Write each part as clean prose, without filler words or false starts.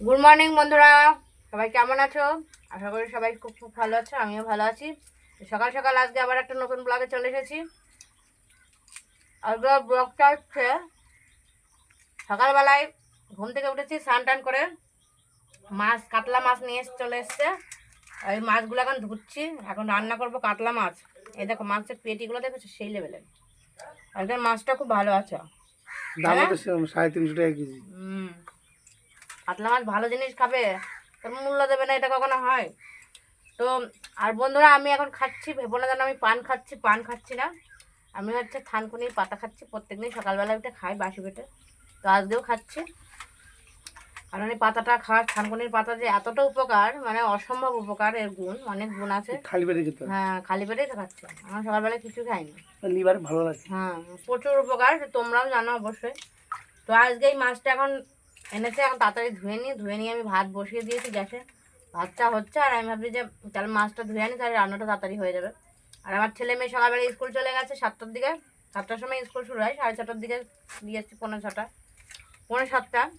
Good morning বন্ধুরা, সবাই কেমন আছো? আশা করি সবাই খুব খুব ভালো আছো, আমিও ভালো আছি। সকাল সকাল আজকে আবার একটা নতুন ব্লগে চলে এসেছি। আজকে ব্লগটা হচ্ছে সকালবেলায় ঘুম থেকে উঠেছি, স্নান টান করে মাছ, কাতলা মাছ নিয়ে চলে এসছে। এই মাছগুলো এখন ধুচ্ছি, এখন রান্না করবো কাতলা মাছ। এই দেখো মাছের পেটিগুলো দেখেছো, সেই লেভেলের। আজকে মাছটা খুব ভালো আছে, দামও তো সেরকম 350 টাকা কেজি। কাতলা মাছ ভালো জিনিস খাবে, তোর মূল্য দেবে না, এটা কখনো হয়? তো আর বন্ধুরা, আমি এখন খাচ্ছি, ভেবো না যেন আমি পান খাচ্ছি না। আমি হচ্ছে থানকুনির পাতা খাচ্ছি, প্রত্যেকদিন সকালবেলা উঠে খাই বাসি পেটে। তো আজকেও খাচ্ছি, কারণ এই পাতাটা খাওয়ার, থানকুনির পাতা যে এতটা উপকার, মানে অসম্ভব উপকার, এর গুণ, অনেক গুণ আছে। খালি পেটে খেতে হয়। হ্যাঁ, খালি পেটেই তো খাচ্ছি, আমার সকালবেলা কিছু খাইনি। লিভার ভালো লাগে। হ্যাঁ, প্রচুর উপকার, তোমরাও জানো অবশ্যই। তো আজকে এই মাছটা এখন এনেছে, এখন তাড়াতাড়ি ধুয়ে নিয়ে আমি ভাত বসিয়ে দিয়েছি গ্যাসে। ভাতটা হচ্ছে, আর আমি ভাবছি যে তাহলে মাছটা ধুয়ে আনি, তাহলে রান্নাটা তাড়াতাড়ি হয়ে যাবে। আর আমার ছেলে মেয়ে সকালবেলা স্কুল চলে গেছে 7টার দিকে। 7টার সময় স্কুল শুরু হয়, 6:30টার দিকে দিয়ে এসছি, 6:45, 6:45।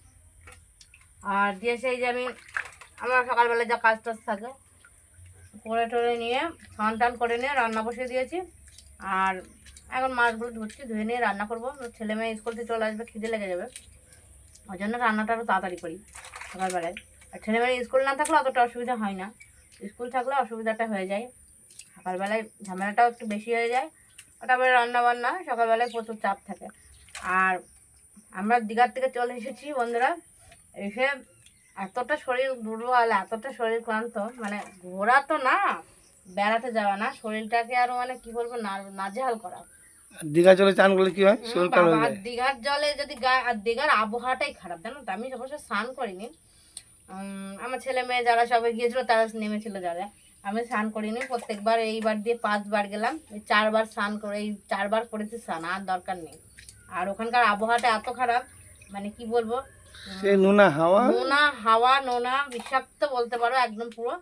আর দিয়ে সেই যে আমি আমার সকালবেলা যা কাজ টাজ থাকে করে টরে নিয়ে স্নান টান করে নিয়ে রান্না বসিয়ে দিয়েছি। আর এখন মাছগুলো ধুয়ে নিয়ে রান্না করবো। ছেলে মেয়ে স্কুল থেকে চলে আসবে, খিদে লেগে যাবে, ওই জন্য রান্নাটা আরও তাড়াতাড়ি করি সকালবেলায়। আর ছেলেমেয়ের স্কুল না থাকলে অতটা অসুবিধা হয় না, স্কুল থাকলে অসুবিধাটা হয়ে যায়, সকালবেলায় ঝামেলাটাও একটু বেশি হয়ে যায়। তারপরে রান্নাবান্না সকালবেলায় প্রচুর চাপ থাকে। আর আমরা দীঘার থেকে চলে এসেছি বন্ধুরা, এসে এতটা শরীর দুর্বল, এতটা শরীর ক্লান্ত, মানে ঘোরা তো না, বেড়াতে যাওয়া না, শরীরটাকে আরো মানে কি বলবো, নাজেহাল করা। দীঘা জলে চান করলে কি হয়? শরীর খারাপ হয়ে যায়। দীঘার জলে যদি গায়ে, আর দীঘার আবহাওয়াটাই খারাপ, জানো তো। আমি অবশ্য স্নান করিনি, আমার ছেলে মেয়ে যারা সবাই গিয়েছিল তারা নেমেছিল যারা, আমি স্নান করিনি। প্রত্যেকবার এইবার দিয়ে 5বার গেলাম, এই 4বার স্নান করে, এই 4বার করেছি স্নান, আর দরকার নেই। আর ওখানকার আবহাওয়াটা এত খারাপ, মানে কি বলবো, সে নোনা হাওয়া, নোনা, বিষাক্ত বলতে পারো একদম। পুরো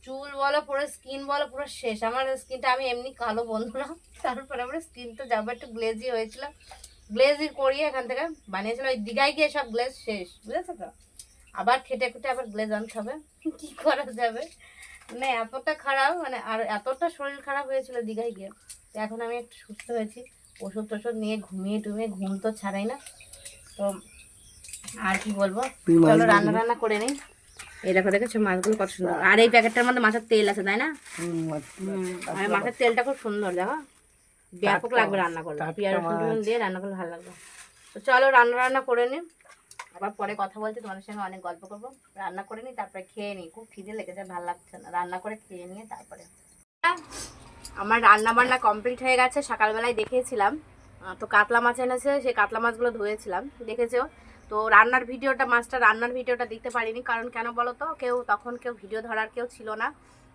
চুল বলো, পুরো স্কিন বলো, পুরো শেষ। আমার স্কিনটা, আমি এমনি কালো বন্ধুরা, তারপরে আমার স্কিনটা যাবো একটু গ্লেজি হয়েছিল, গ্লেজি করিয়ে এখান থেকে বানিয়েছিল। ওই দীঘায় গিয়ে সব গ্লেজ শেষ, বুঝেছো তো। আবার খেটে খুটে আবার গ্লেজ আনতে হবে, কি করা যাবে। মানে এতটা খারাপ, মানে আর এতটা শরীর খারাপ হয়েছিল দীঘায় গিয়ে। এখন আমি একটু সুস্থ হয়েছি, ওষুধ টষুধ নিয়ে ঘুমিয়ে টুমিয়ে, ঘুম তো ছাড়াই না। তো আর কি বলবো, চলো রান্না করে নিই। এই দেখো, দেখেছো মাছগুলো কত সুন্দর। আর এই প্যাকেটটার মধ্যে মাছের তেল আছে, তাই না? আর মাছের তেলটা খুব সুন্দর, দেখো, ব্যাপক লাগবে রান্না করলে, পেঁয়াজ রসুন দিয়ে রান্না করলে ভালো লাগবে। তো চলো রান্না করে নিই, আবার পরে কথা বলছি, তোমাদের সঙ্গে অনেক গল্প করবো। রান্না করে নিই, তারপরে খেয়ে নিই, খুব খিদে লেগেছে, ভালো লাগছে না, রান্না করে খেয়ে নিয়ে তারপরে। আমার রান্না বান্না কমপ্লিট হয়ে গেছে। সকালবেলায় দেখিয়েছিলাম, তো কাতলা মাছ এনেছে, সেই কাতলা মাছগুলো ধুয়েছিলাম, দেখেছো। তো মাছটা রান্নার ভিডিওটা দিতে পারিনি, কারণ কেন বলো তো, তখন কেউ ভিডিও ধরার কেউ ছিল না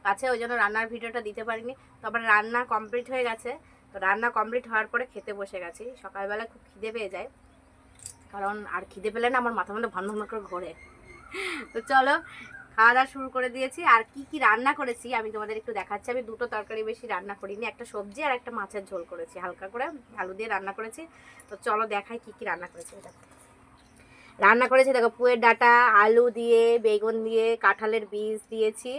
কাছে, ওই জন্য রান্নার ভিডিওটা দিতে পারিনি। তারপরে রান্না কমপ্লিট হয়ে গেছে, তো রান্না কমপ্লিট হওয়ার পরে খেতে বসে গেছি। সকালবেলা খুব খিদে পেয়ে যায়, কারণ আর খিদে পেলে না আমার মাথা মধ্যে ভান ভান করে ঘোরে। তো চলো খাওয়া দাওয়া শুরু করে দিয়েছি। আর কি কি রান্না করেছি আমি তোমাদের একটু দেখাচ্ছি। আমি 2টো তরকারি বেশি রান্না করিনি, একটা সবজি আর একটা মাছের ঝোল করেছি, হালকা করে আলু দিয়ে রান্না করেছি। তো চলো দেখাই কি কি রান্না করেছি। দেখো, পুয়ের ডাঁটা, আলু দিয়ে, বেগুন দিয়ে, কাঁঠালের বীজ দিয়েছি,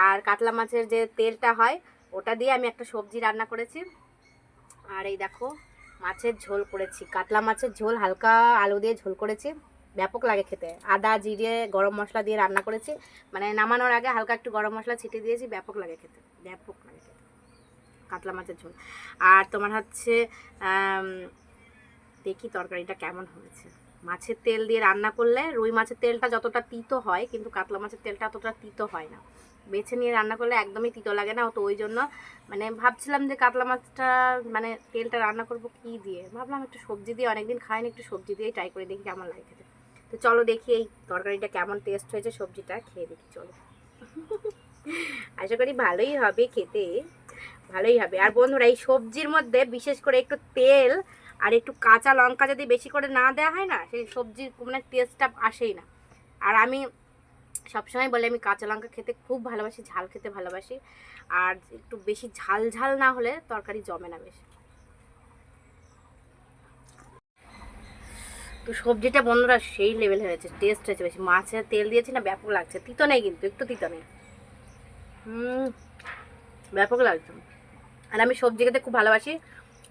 আর কাতলা মাছের যে তেলটা হয় ওটা দিয়ে আমি একটা সবজি রান্না করেছি। আর এই দেখো মাছের ঝোল করেছি, কাতলা মাছের ঝোল, হালকা আলু দিয়ে ঝোল করেছি, ব্যাপক লাগে খেতে। আদা জিরে গরম মশলা দিয়ে রান্না করেছি, মানে নামানোর আগে হালকা একটু গরম মশলা ছিটিয়ে দিয়েছি, ব্যাপক লাগে খেতে, ব্যাপক লাগে খেতে কাতলা মাছের ঝোল। আর তোমার হচ্ছে দেখি তরকারিটা কেমন হয়েছে। মাছের তেল দিয়ে রান্না করলে রুই মাছের তেলটা যতটা তিতো হয়, কিন্তু কাতলা মাছের তেলটা অতটা তিতো হয় না। বেছে নিয়ে রান্না করলে একদমই তিতো লাগে না। তো ওই জন্য মানে ভাবছিলাম যে কাতলা মাছটা, মানে তেলটা রান্না করব কি দিয়ে, ভাবলাম একটু সবজি দিয়ে, অনেকদিন খাইনি, একটু সবজি দিয়েই ট্রাই করে দেখি কেমন লাগে খেতে। তো চলো দেখি এই তরকারিটা কেমন টেস্ট হয়েছে, সবজিটা খেয়ে দেখি চলো। আশা করি ভালোই হবে খেতে, ভালোই হবে। আর বন্ধুরা, এই সবজির মধ্যে বিশেষ করে একটু তেল আর একটু কাঁচা লঙ্কা যদি বেশি করে না দেওয়া হয় না, সেই সবজির মানে টেস্টটা আসেই না। আর আমি সবসময় বলি, আমি কাঁচা লঙ্কা খেতে খুব ভালোবাসি, ঝাল খেতে ভালোবাসি, আর একটু বেশি ঝাল ঝাল না হলে তরকারি জমে না বেশি। তো সবজিটা বন্ধুরা সেই লেভেল হয়েছে, টেস্ট হয়েছে বেশি। মাছের তেল দিয়েছি না, ব্যাপক লাগছে। তিতো নেই কিন্তু, একটু তিতো নেই। ব্যাপক লাগছে। আর আমি সবজি খেতে খুব ভালোবাসি,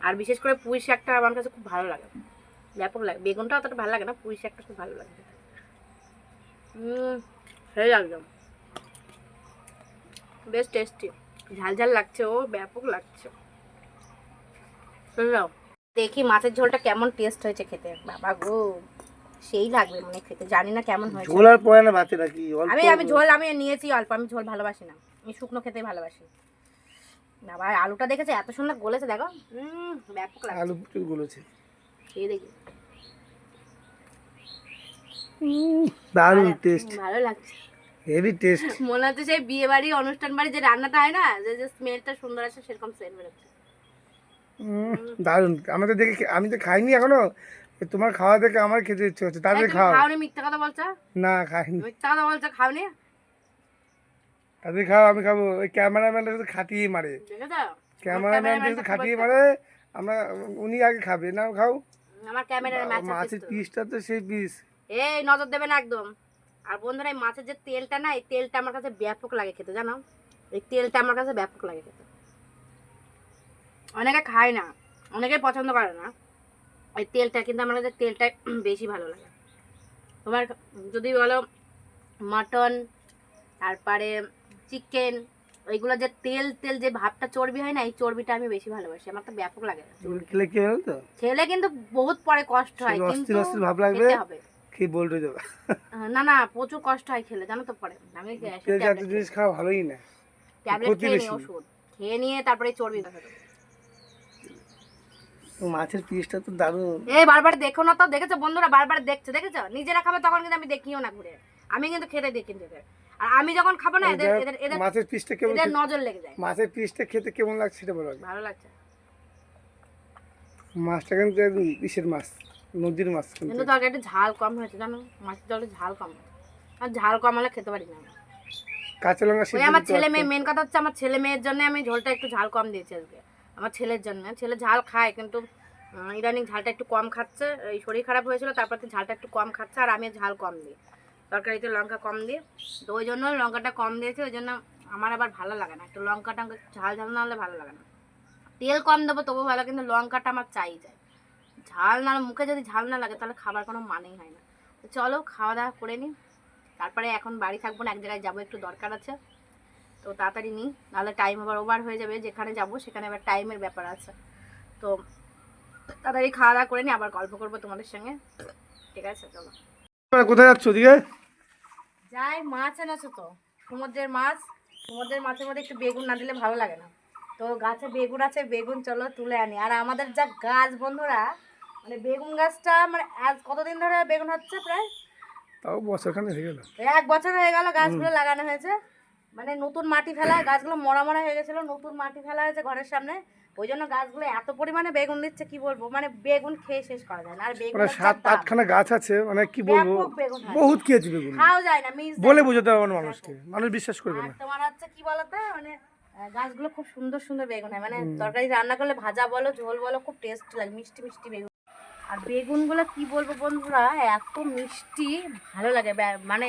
আর বিশেষ করে পুঁই শাকটা আমার কাছে খুব ভালো লাগে, ব্যাপক লাগে। বেগুনটা অতটা ভালো লাগে না, পুঁই শাকটা খুব ভালো লাগে। সেই একদম বেশ টেস্টি, ঝাল ঝাল লাগছে, ও ব্যাপক লাগছে। শুনলাম দেখি মাছের ঝোলটা কেমন টেস্ট হয়েছে খেতে। বাবা গো, সেই লাগবে মানে খেতে, জানি না কেমন হয়েছে। ঝোল আর পড়ে না ভাতে নাকি? আমি ঝোল আমি নিয়েছি অল্প, আমি ঝোল ভালোবাসি না, আমি শুকনো খেতেই ভালোবাসি। বাবা আলুটা দেখেছে এত সুন্দর গলেছে, দেখো। ব্যাপক লাগছে। আলু প্রচুর গলেছে, খেয়ে দেখি। দারুণ টেস্ট, ভালো লাগছে, হেভি টেস্ট। মনে হচ্ছে সেই বিয়ে বাড়ি অনুষ্ঠান বাড়ি যে রান্নাটা হয় না, যে স্মেলটা সুন্দর আছে, সেরকম সেন্ট বেরোচ্ছে। দারুণ। আমাদের দেখে আমি তো খাইনি এখনো, তোমার খাওয়া দেখে আমার খেতে ইচ্ছে হচ্ছে। তাড়াতাড়ি খাও। খাওনি? মিথ্যা কথা বলছো, না খাইনি। মিথ্যা কথা বলছো, খাওনি? তাড়াতাড়ি খাও, আমি খাবো। ওই ক্যামেরাম্যানটা শুধু খাটিয়ে মারে, দেখেছো? ক্যামেরাম্যানটা শুধু খাটিয়ে মারে। আমরা উনি আগে খাবে না, খাও। আমার ক্যামেরার মাছের পিসটা তো সেই পিস। এই নজর দেবে না একদম। আর বন্ধুরা এই মাছের যে তেলটা না, এই তেলটা আমার কাছে ব্যাপক লাগে খেতে, জানো? এই তেলটা আমার কাছে ব্যাপক লাগে খেতে। অনেকে খায় না, অনেকে পছন্দ করে না এই তেলটা, কিন্তু আমার কাছে তেলটা বেশি ভালো লাগে। তোমার যদি বলো মাটন, তারপরে চিকেন, ওইগুলো যে তেল তেল যে ভাবটা চর্বি হয় না, এই চর্বিটা আমি বেশি ভালোবাসি, আমার তো ব্যাপক লাগে। খেলে কি হলো তো? খেলে কিন্তু বহুত পরে কষ্ট হয়, কিন্তু অস্থির ভাব লাগবে, খেতে হবে। খেয়ে বলতে যাবে। না না, প্রচুর কষ্ট হয় খেলে, জানো তো। পরে আমি তেল জাতীয় জিনিস খাওয়া ভালোই না, ট্যাবলেট খেয়ে নিই, ওষুধ খেয়ে নিয়ে তারপরে চর্বি। মাছের পিসটা তো দারুণ। এই বারবার দেখো না তো, দেখেছো বন্ধুরা? বারবার দেখছো, দেখেছো? নিজেরা খাবে তখন কিন্তু আমি দেখিও না ঘুরে, আমি কিন্তু খেতে দেখি নিজেদের। আর আমি যখন খাবো না, এদের এদের এদের মাছের পিসটা কেমন, এদের নজর লেগে যায়। মাছের পিসটা খেতে কেমন লাগছে সেটা বলো। ভালো লাগছে। মাছটা কিন্তু একদম ইসের মাছ, নদীর মাছ। কিন্তু তরকারিটা ঝাল কম হয়েছে, জানো? মাছের জলে ঝাল কম, আর ঝাল কম হলে খেতে পারি না। কাঁচা লঙ্কা ওই আমার ছেলে মেয়ে, মেন কথা হচ্ছে আমার ছেলে মেয়ের জন্য আমি ঝোলটা একটু ঝাল কম দিয়েছি আজকে, আমার ছেলের জন্য। ছেলে ঝাল খায়, কিন্তু ইদানিং ঝালটা একটু কম খাচ্ছে। এই শরীর খারাপ হয়েছিল, তারপর ঝালটা একটু কম খাচ্ছে, আর আমি ঝাল কম দিই তরকারিতে, লঙ্কা কম দিই। তো ওই জন্য লঙ্কাটা কম দিয়েছি, ওই জন্য আমার আবার ভালো লাগে না, একটু লঙ্কাটা ঝাল ঝাল না হলে ভালো লাগে না। তেল কম দেবো তবু ভালো, কিন্তু লঙ্কাটা আমার চাই যায়। ঝাল না, মুখে যদি ঝাল না লাগে তাহলে খাবার কোনো মানেই হয় না। তো চলো খাওয়া দাওয়া করে নিই, তারপরে এখন বাড়ি থাকবো না, এক জায়গায় যাবো, একটু দরকার আছে। তো তাড়াতাড়ি নিই, নাহলে টাইম আবার ওভার হয়ে যাবে। যেখানে যাব সেখানে আবার টাইমের ব্যাপার আছে। তো তাড়াতাড়ি খাওয়া দাওয়া করে নিই, আবার গল্প করবো তোমাদের সঙ্গে। ঠিক আছে চলো। কোথায় যাচ্ছ ওদিকে? যাই, মাছ এনেছো তো, সমুদ্রের মাছ। সমুদ্রের মাছের মধ্যে একটু বেগুন না দিলে ভালো লাগে না। তো গাছে বেগুন আছে, বেগুন চলো তুলে আনি। আর আমাদের যা গাছ বন্ধুরা, মানে বেগুন গাছটা মানে আজ কতদিন ধরে বেগুন হচ্ছে, প্রায় তাও বছরখানে হয়ে গেল, 1 বছর হয়ে গেল গাছগুলো লাগানো হয়েছে। মানে নতুন মাটি ফেলা, গাছগুলো মরা মরা হয়ে গেছিলো, নতুন মাটি ফেলা হয়েছে ঘরের সামনে, ওই জন্য গাছগুলো এত পরিমাণে বেগুন দিচ্ছে, কি বলবো। মানে বেগুন খেয়ে শেষ করা যায় না। আর বেগুন মানে 7-8খানা গাছ আছে, মানে কি বলবো, বেগুন বহুত খেয়েছি বেগুন, খাওয়া যায় না, বলে বোঝাতে পারবো না মানুষকে, মানুষ বিশ্বাস করবে না। তোমার হচ্ছে কি বলতো, মানে গাছগুলো খুব সুন্দর সুন্দর বেগুন হয়, মানে তরকারি রান্না করলে, ভাজা বলো ঝোল বলো, খুব টেস্ট লাগে, মিষ্টি মিষ্টি বেগুন। আর বেগুনগুলো কি বলবো বন্ধুরা, এত মিষ্টি, ভালো লাগে। মানে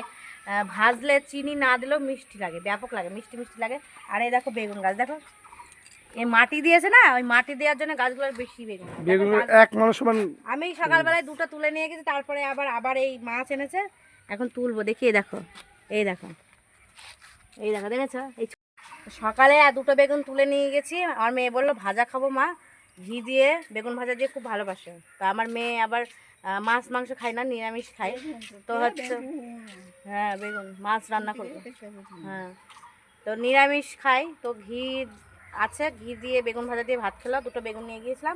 ভাজলে চিনি না দিলেও মিষ্টি লাগে, ব্যাপক লাগে, মিষ্টি মিষ্টি লাগে। আর এই দেখো বেগুন গাছ, দেখো এই মাটি দিয়েছে না, ওই মাটি দেওয়ার জন্য গাছগুলোর বেশি বেগুন। বেগুন এক মানুষ সমান। আমি সকালবেলায় 2টা তুলে নিয়ে গেছি, তারপরে আবার এই মাছ এনেছে, এখন তুলবো। দেখিয়ে দেখো, এই দেখো, এই দেখো, দেখেছো? এই সকালে 2টো বেগুন তুলে নিয়ে গেছি। আমার মেয়ে বললো ভাজা খাবো মা, ঘি দিয়ে বেগুন ভাজা দিয়ে খুব ভালোবাসে। তো আমার মেয়ে আবার মাছ মাংস খায় না, নিরামিষ খায়। তো হচ্ছে হ্যাঁ, বেগুন মাছ রান্না করবো, হ্যাঁ। তো নিরামিষ খাই, তো ঘি আছে, ঘি দিয়ে বেগুন ভাজা দিয়ে ভাত খেলাম। 2টো বেগুন নিয়ে গিয়েছিলাম।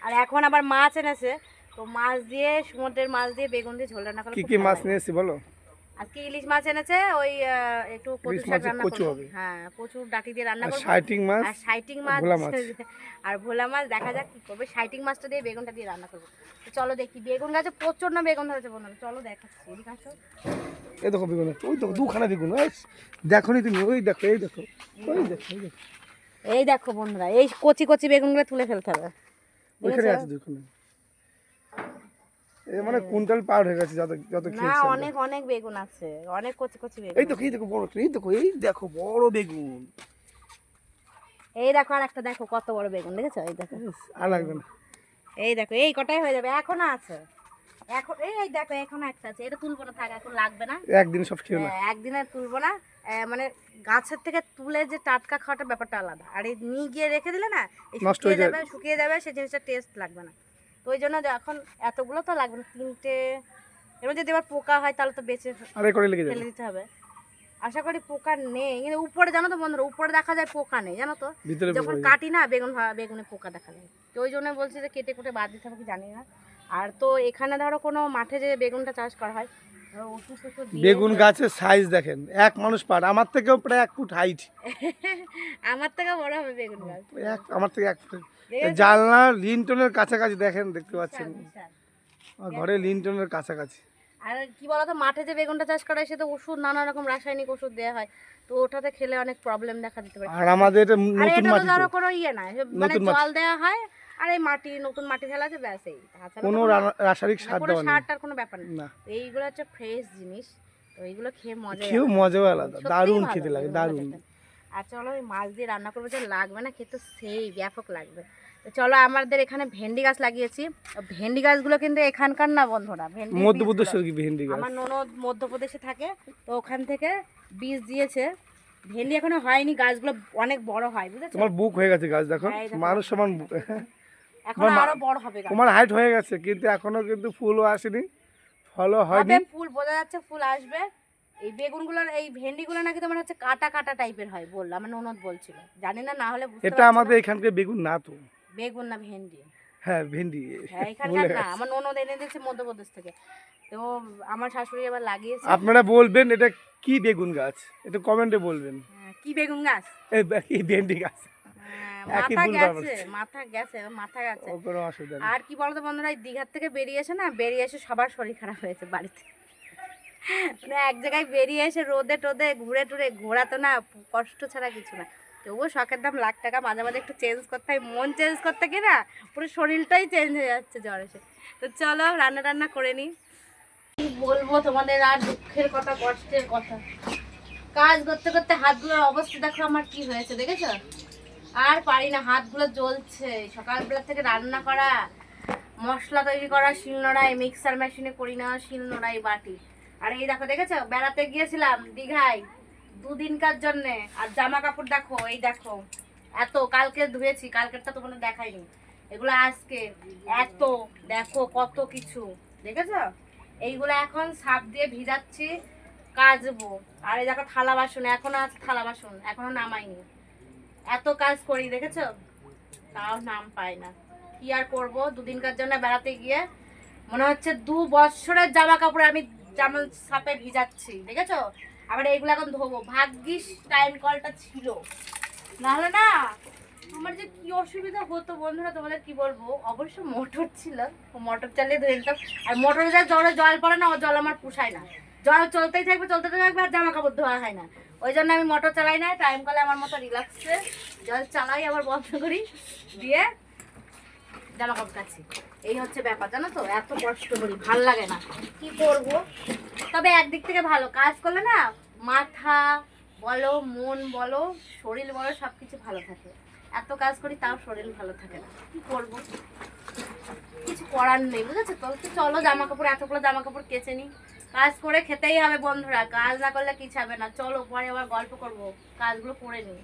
আর এখন আবার মাছ এনেছে, তো মাছ দিয়ে, সমুদ্রের মাছ দিয়ে বেগুন দিয়ে ঝোল রান্না করবো। কি কি মাছ নিয়েছি বলো? আজকে ইলিশ মাছ এনেছে, ওই একটু কচু শাক রান্না করবো। হ্যাঁ, কচুর ডাঁটি দিয়ে রান্না করবো। সাইটিং মাছ, আর সাইটিং মাছ আর ভোলা মাছ, দেখা যাক কি করবে। সাইটিং মাছটা দিয়ে বেগুনটা দিয়ে রান্না করবো। তো চলো দেখি, বেগুন গাছে প্রচন্ড বেগুন ধরেছে বন্ধুরা, চলো দেখাচ্ছি। এদিকে আসো, এই দেখো বেগুন, ওই দেখো 2খানা বেগুন, দেখো নি তুমি? ওই দেখো, এই দেখো, ওই দেখো, এই দেখো, এই দেখো বন্ধুরা, এই কচি কচি বেগুনগুলো তুলে ফেলতে হবে। ওইখানে আছে 2খানা। এ মানে কুইন্টাল পার হয়ে গেছে যত যত না খেয়েছি আমরা। অনেক অনেক বেগুন আছে, অনেক কচি কচি বেগুন। এই দেখো বড়, এই দেখো বড় বেগুন। এই দেখো আর একটা দেখো কত বড় বেগুন, দেখেছো? এই দেখো, আর লাগবে না। এই দেখো, এই কটাই হয়ে যাবে, এখনো আছে। এখন এই দেখো এখনো একটা আছে, এটা তুলবো না, থাক এখন লাগবে না। একদিন সব খেও না। একদিনে তুলবো না, মানে গাছের থেকে তুলে যে টাটকা খাওয়াটা ব্যাপারটা আলাদা, আর এই নিয়ে গিয়ে রেখে দিলে না এই নষ্ট হয়ে শুকিয়ে যাবে, শুকিয়ে যাবে, সেই জিনিসটা টেস্ট লাগবে না। তো ওই জন্য এখন এতগুলো তো লাগবে না, 3টে। এবার যদি এবার পোকা হয় তাহলে তো বেঁচে আর এই করে লেগে যাবে। ফেলে দিতে হবে। আশা করি পোকা নেই, কিন্তু উপরে জানো তো বন্ধুরা, উপরে দেখা যায় পোকা নেই, জানো তো? ভিতরে যখন কাটি না বেগুনে পোকা দেখা যায়, তো ওই জন্য বলছি যে কেটে কুটে বাদ দিতে হবে কি জানি না। আর তো এখানে ধরো কোনো মাঠে যে বেগুনটা চাষ করা হয়, ধরো ওষুধ টষুধ দিয়ে বেগুন গাছের সাইজ দেখেন, এক মানুষ পার, আমার থেকেও প্রায় 1 ফুট হাইট। আমার থেকে বড় হবে বেগুন গাছ। আমার থেকে 1 ফুট। জানলা লিন্টনের কাছাকাছি দেখেন, দেখতে পাচ্ছেন বিশাল। আমার ঘরে লিন্টনের কাছাকাছি। আর কি বলতো, মাঠে যে বেগুনটা চাষ করা হয় সে তো ওষুধ, নানা রকম রাসায়নিক ওষুধ দেওয়া হয়, তো ওটাতে খেলে অনেক প্রবলেম দেখা দিতে পারে। আর আমাদের এটা আর নতুন এটা তো মাটি, ধরো কোনো ইয়ে না, মানে নতুন মাটি। জল দেওয়া হয় আর এই মাটি, নতুন মাটি ফেলা আছে, ব্যাস। এই তাছাড়া তো কোনো রাসায়নিক সার কোনো দেওয়া নেই। সারটার কোনো ব্যাপার নেই। না, এইগুলো হচ্ছে ফ্রেশ জিনিস, তো এইগুলো খেয়ে খেয়েও মজাও আলাদা, সত্যিই দারুণ ভালো খেতে লাগে, বেগুন দারুণ। ভাজাটা। আর চলো ওই মাছ দিয়ে রান্না করবো, যে লাগবে না খেতে, সেই ব্যাপক লাগবে। তো চলো, আমাদের এখানে ভেন্ডি গাছ লাগিয়েছি, ভেন্ডি গাছগুলো কিন্তু এখানকার না বন্ধুরা, ভেন্ডি মধ্যপ্রদেশের কি ভেন্ডি গাছ? আমার ননদ মধ্যপ্রদেশে থাকে, তো ওখান থেকে বীজ দিয়েছে। ভেন্ডি এখনো হয়নি, গাছগুলো অনেক বড় হয়, বুঝেছো? তোমার বুক হয়ে গেছে গাছ, দেখো হ্যাঁ, এই দেখো। মানুষ সমান। এখন আরো বড় হবে গাছ। তোমার হাইট হয়ে গেছে, কিন্তু এখনো কিন্তু ফুলও আসেনি, ফলও হয়নি। হবে, ফুল বোঝা যাচ্ছে, ফুল আসবে। এই বেগুনগুলোর, এই ভেন্ডিগুলো নাকি তোমার হচ্ছে কাটা কাটা টাইপের হয় বললো, আমার ননদ বলছিল, জানি না, না হলে বুঝতে এটা পারছি না। আমাদের এখানকার বেগুন না তো। বেগুন না ভেন্ডি? হ্যাঁ, ভেন্ডি। হ্যাঁ, এখানকার না, আমার ননদ এনে দিয়েছে মধ্যপ্রদেশ থেকে, তো আমার শাশুড়ি এবার লাগিয়েছে। আপনারা বলবেন এটা কি বেগুন গাছ, একটু কমেন্টে বলবেন। কি বেগুন গাছ? এই ভেন্ডি গাছ। একই মাথা ভুল গেছে, মাথা গেছে। কোনো অসুবিধা নেই। আর কি বলতো বন্ধুরা, এই দীঘার থেকে বেরিয়ে এসে না, বেরিয়ে এসে সবার শরীর খারাপ হয়েছে বাড়িতে। মানে এক জায়গায় বেরিয়ে এসে রোদে টোদে ঘুরে টুরে, ঘোরা তো না কষ্ট ছাড়া কিছু না। তবুও শখের দাম লাখ টাকা, মাঝে মাঝে একটু চেঞ্জ করতে হয়, মন চেঞ্জ করতে গিয়ে না পুরো শরীরটাই চেঞ্জ হয়ে যাচ্ছে জ্বর এসে। তো চলো রান্না টান্না করে নিই। কি বলবো তোমাদের, আর দুঃখের কথা, কষ্টের কথা, কাজ করতে করতে হাতগুলোর অবস্থা দেখো আমার কি হয়েছে, দেখেছো? আর পারি না, হাতগুলো জ্বলছে। সকালবেলা থেকে রান্না করা, মশলা তৈরি করা, শিলনোড়ায়, মিক্সার মেশিনে করি না, শিলনোড়ায় বাটি। আর এই দেখো, দেখেছো? বেড়াতে গিয়েছিলাম দীঘায় 2 দিনকার জন্যে, আর জামা কাপড় দেখো, এই দেখো এত, কালকে ধুয়েছি, কালকেরটা তোমাদের দেখাইনি, এগুলো আজকে এত, দেখো কত কিছু, দেখেছো? এইগুলো এখন সাপ দিয়ে ভিজাচ্ছি, কাচবো। আর এই দেখো থালা বাসন, এখনো আছে থালা বাসন, এখনো নামাইনি। এত কাজ করি, দেখেছো? তাও নাম পাই না। কি আর করবো, 2 দিনকার জন্য বেড়াতে গিয়ে মনে হচ্ছে 2 বছরের জামা কাপড় আমি যেমন সাপে ভিজাচ্ছি, দেখেছো? আবার এইগুলো এখন ধোবো। ভাগ্যিস টাইম কলটা ছিল, নাহলে না আমার যে কি অসুবিধা হতো বন্ধুরা, তোমাদের কি বলবো। অবশ্য মোটর ছিল, মোটর চালিয়ে ধরে নিতাম। আর মোটরে যা জল পড়ে না, ও জল আমার পোষায় না, জল চলতেই থাকবে আর জামা কাপড় ধোয়া হয় না। ওই জন্য আমি মোটর চালাই না, টাইম কলে আমার মতো রিল্যাক্সে জল চালাই, আবার বন্ধ করি, দিয়ে জামা কাপড় কাছি। এই হচ্ছে ব্যাপার, জানো তো? এত কষ্ট করি, ভাল লাগে না, কি করব। তবে একদিক থেকে ভালো, কাজ করলে না মাথা বলো, মন বলো, শরীর বলো, সব কিছু ভালো থাকে। এত কাজ করি তাও শরীর ভালো থাকে না, কি করব, কিছু করার নেই, বুঝেছো তো? চলো জামা কাপড়, এতগুলো জামা কাপড় কেচে নিই। কাজ করে খেতেই হবে বন্ধুরা, কাজ না করলে কিছু হবে না। চলো পরে আবার গল্প করবো, কাজগুলো করে নিই।